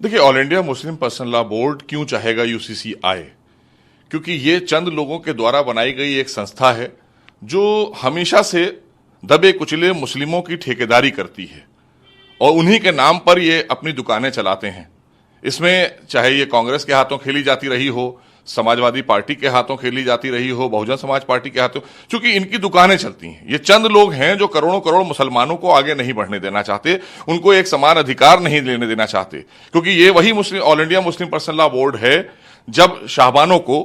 देखिए, all India Muslim personal law board क्यों चाहेगा यूसीसी आए? क्योंकि ये चंद लोगों के द्वारा बनाई गई एक संस्था है जो हमेशा से दबे कुचले मुस्लिमों की ठेकेदारी करती है और उन्हीं के नाम पर ये अपनी दुकानें चलाते हैं। इसमें चाहे ये कांग्रेस के हाथों खेली जाती रही हो, समाजवादी पार्टी के हाथों खेली जाती रही हो, बहुजन समाज पार्टी के हाथों, क्योंकि इनकी दुकानें चलती हैं। ये चंद लोग हैं जो करोड़ों करोड़ मुसलमानों को आगे नहीं बढ़ने देना चाहते, उनको एक समान अधिकार नहीं लेने देना चाहते, क्योंकि ये वही all India Muslim personal law board है जब शाहबानों को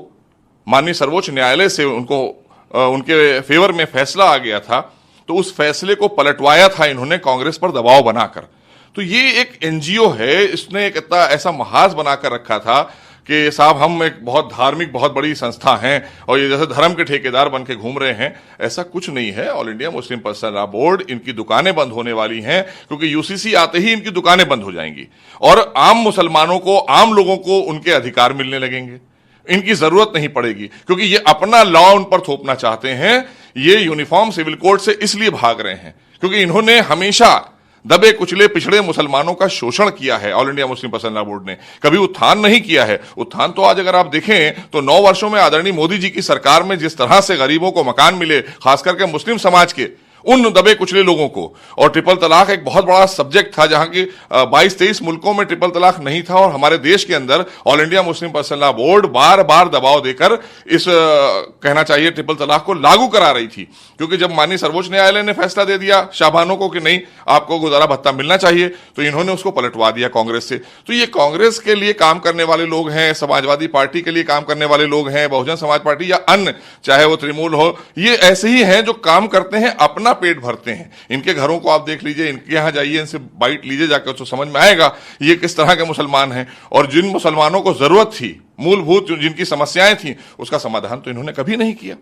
माननीय सर्वोच्च न्यायालय से उनके फेवर में फैसला आ गया था, तो उस फैसले को पलटवाया था इन्होंने कांग्रेस पर दबाव बनाकर। तो ये एक एनजीओ है, इसने एक इतना ऐसा महाज बनाकर रखा था कि साहब हम एक बहुत धार्मिक बहुत बड़ी संस्था हैं और ये जैसे धर्म के ठेकेदार बन के घूम रहे हैं। ऐसा कुछ नहीं है। All India Muslim personal law board, इनकी दुकानें बंद होने वाली हैं क्योंकि यूसीसी आते ही इनकी दुकानें बंद हो जाएंगी और आम मुसलमानों को, आम लोगों को उनके अधिकार मिलने लगेंगे। इनकी जरूरत नहीं पड़ेगी क्योंकि ये अपना लॉ उन पर थोपना चाहते हैं। ये यूनिफॉर्म सिविल कोड से इसलिए भाग रहे हैं क्योंकि इन्होंने हमेशा दबे कुचले पिछड़े मुसलमानों का शोषण किया है। All India Muslim personal law board ने कभी उत्थान नहीं किया है। उत्थान तो आज अगर आप देखें तो 9 वर्षों में आदरणीय मोदी जी की सरकार में जिस तरह से गरीबों को मकान मिले, खास करके मुस्लिम समाज के उन दबे कुचले लोगों को, और ट्रिपल तलाक एक बहुत बड़ा सब्जेक्ट था जहां की 22-23 मुल्कों में ट्रिपल तलाक नहीं था और हमारे देश के अंदर all India Muslim personal law board बार बार दबाव देकर इस कहना चाहिए ट्रिपल तलाक को लागू करा रही थी। क्योंकि जब माननीय सर्वोच्च न्यायालय ने फैसला दे दिया शाहबानों को कि नहीं आपको गुजारा भत्ता मिलना चाहिए, तो इन्होंने उसको पलटवा दिया कांग्रेस से। तो ये कांग्रेस के लिए काम करने वाले लोग हैं, समाजवादी पार्टी के लिए काम करने वाले लोग हैं, बहुजन समाज पार्टी या अन्य चाहे वो तृणमूल हो, ये ऐसे ही हैं जो काम करते हैं, अपना पेट भरते हैं। इनके घरों को आप देख लीजिए, इनके यहां जाइए, इनसे बाइट लीजिए जाकर, तो समझ में आएगा ये किस तरह के मुसलमान हैं। और जिन मुसलमानों को जरूरत थी, मूलभूत जिनकी समस्याएं थी, उसका समाधान तो इन्होंने कभी नहीं किया।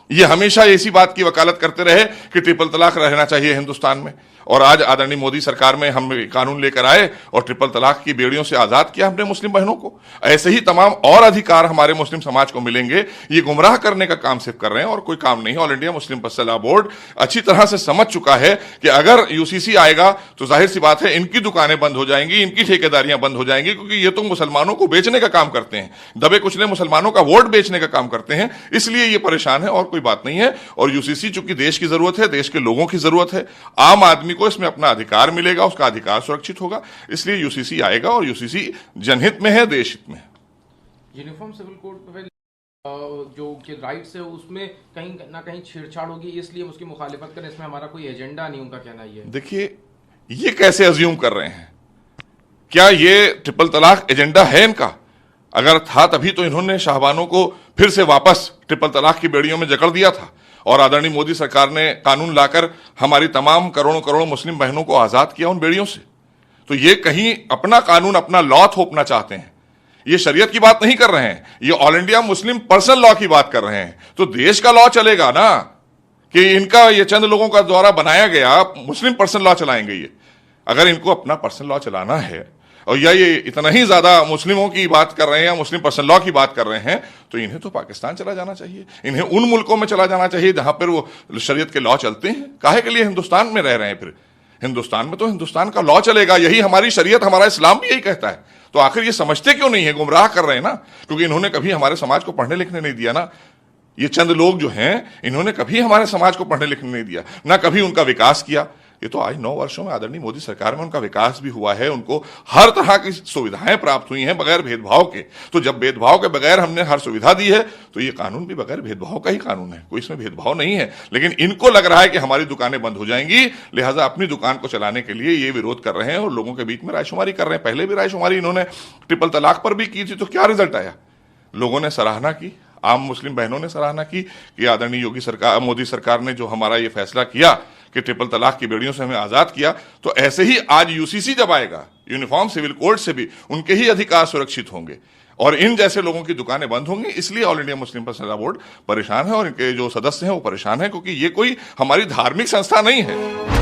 ये हमेशा इसी बात की वकालत करते रहे कि ट्रिपल तलाक रहना चाहिए हिंदुस्तान में। और आज आदरणीय मोदी सरकार में हम कानून लेकर आए और ट्रिपल तलाक की बेड़ियों से आजाद किया हमने मुस्लिम बहनों को। ऐसे ही तमाम और अधिकार हमारे मुस्लिम समाज को मिलेंगे। ये गुमराह करने का काम सिर्फ कर रहे हैं और कोई काम नहीं। All India Muslim personal law board अच्छी तरह से समझ चुका है कि अगर यूसीसी आएगा तो जाहिर सी बात है इनकी दुकानें बंद हो जाएंगी, इनकी ठेकेदारियां बंद हो जाएंगी, क्योंकि ये तो मुसलमानों को बेचने का काम करते हैं, दबे कुचले मुसलमानों का वोट बेचने का काम करते हैं। इसलिए ये परेशान है और कोई बात नहीं है। और यूसीसी चूंकि देश की जरूरत है, देश के लोगों की जरूरत है, आम आदमी को इसमें अपना अधिकार मिलेगा, उसका अधिकार सुरक्षित होगा, इसलिए यूसीसी आएगा और यूसीसी जनहित में है, देश हित में है। यूनिफॉर्म सिविल कोड पे जो के राइट्स है उसमें कहीं ना कहीं छेड़छाड़ होगी, इसलिए उसकी मुखालिफत करें, इसमें हमारा कोई एजेंडा नहीं, उनका कहना ये। देखिए, ये कैसे अज्यूम कर रहे हैं? क्या ये ट्रिपल तलाक एजेंडा है इनका? अगर था तभी तो इन्होंने शाहबानों को फिर से वापस ट्रिपल तलाक की बेड़ियों में जकड़ दिया था और आदरणीय मोदी सरकार ने कानून लाकर हमारी तमाम करोड़ों करोड़ों मुस्लिम बहनों को आजाद किया उन बेड़ियों से। तो ये कहीं अपना कानून, अपना लॉ थोपना चाहते हैं। ये शरीयत की बात नहीं कर रहे हैं, ये all India Muslim personal law की बात कर रहे हैं। तो देश का लॉ चलेगा ना कि इनका ये चंद लोगों का द्वारा बनाया गया मुस्लिम पर्सनल लॉ चलाएंगे ये? अगर इनको अपना पर्सनल लॉ चलाना है और या ये इतना ही ज्यादा मुस्लिमों की बात कर रहे हैं या मुस्लिम पर्सनल लॉ की बात कर रहे हैं, तो इन्हें तो पाकिस्तान चला जाना चाहिए, इन्हें उन मुल्कों में चला जाना चाहिए जहां पर वो शरीयत के लॉ चलते हैं। काहे के लिए हिंदुस्तान में रह रहे हैं? फिर हिंदुस्तान में तो हिंदुस्तान का लॉ चलेगा, यही हमारी शरीयत, हमारा इस्लाम भी यही कहता है। तो आखिर ये समझते क्यों नहीं है? गुमराह कर रहे हैं ना, क्योंकि इन्होंने कभी हमारे समाज को पढ़ने लिखने नहीं दिया ना। ये चंद लोग जो हैं, इन्होंने कभी हमारे समाज को पढ़ने लिखने नहीं दिया, ना कभी उनका विकास किया। ये तो आज 9 वर्षों में आदरणीय मोदी सरकार में उनका विकास भी हुआ है, उनको हर तरह की सुविधाएं प्राप्त हुई हैं बगैर भेदभाव के। तो जब भेदभाव के बगैर हमने हर सुविधा दी है तो ये कानून भी बगैर भेदभाव का ही कानून है, कोई इसमें भेदभाव नहीं है। लेकिन इनको लग रहा है कि हमारी दुकानें बंद हो जाएंगी, लिहाजा अपनी दुकान को चलाने के लिए ये विरोध कर रहे हैं और लोगों के बीच में रायशुमारी कर रहे हैं। पहले भी रायशुमारी इन्होंने ट्रिपल तलाक पर भी की थी, तो क्या रिजल्ट आया? लोगों ने सराहना की, आम मुस्लिम बहनों ने सराहना की कि आदरणीय मोदी सरकार ने जो हमारा ये फैसला किया कि ट्रिपल तलाक की बेड़ियों से हमें आजाद किया। तो ऐसे ही आज यूसीसी जब आएगा, यूनिफॉर्म सिविल कोड से भी उनके ही अधिकार सुरक्षित होंगे और इन जैसे लोगों की दुकानें बंद होंगी। इसलिए all India Muslim personal law board परेशान है और इनके जो सदस्य हैं वो परेशान है, क्योंकि ये कोई हमारी धार्मिक संस्था नहीं है।